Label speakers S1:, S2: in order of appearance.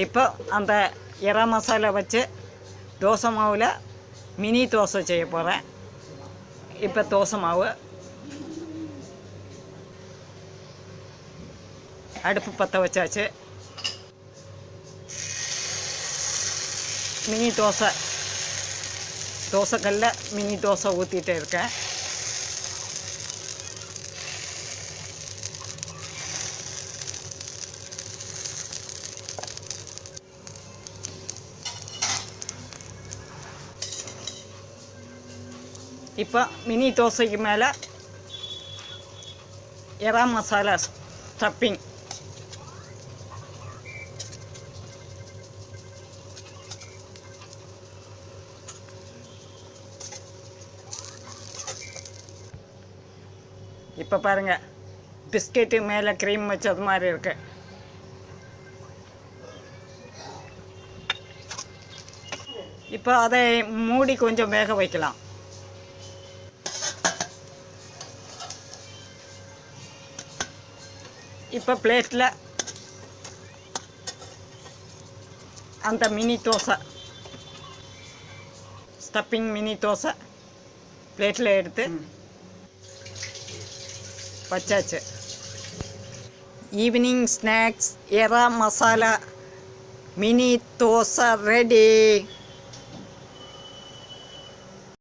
S1: இப்போ அந்த எறா மசாலா வச்சு தோசை மாவில் மினி தோசை செய்ய போகிறேன். இப்போ தோசை மாவு அடுப்பு பற்ற வச்சாச்சு. மினி தோசைக்கல்ல மினி தோசை ஊற்றிட்டு இருக்கேன். இப்போ மினி தோசைக்கு மேலே எறா மசாலா ஸ்டப்பிங் இப்போ பாருங்கள், பிஸ்கெட்டு மேலே க்ரீம் வச்சது மாதிரி இருக்கு. இப்போ அதை மூடி கொஞ்சம் வேக வைக்கலாம். இப்போ பிளேட்டில் அந்த mini dosa stuffing mini dosa பிளேட்டில் எடுத்து வச்சாச்சு. ஈவினிங் ஸ்நாக்ஸ் எறா மசாலா மினி தோசை ரெடி.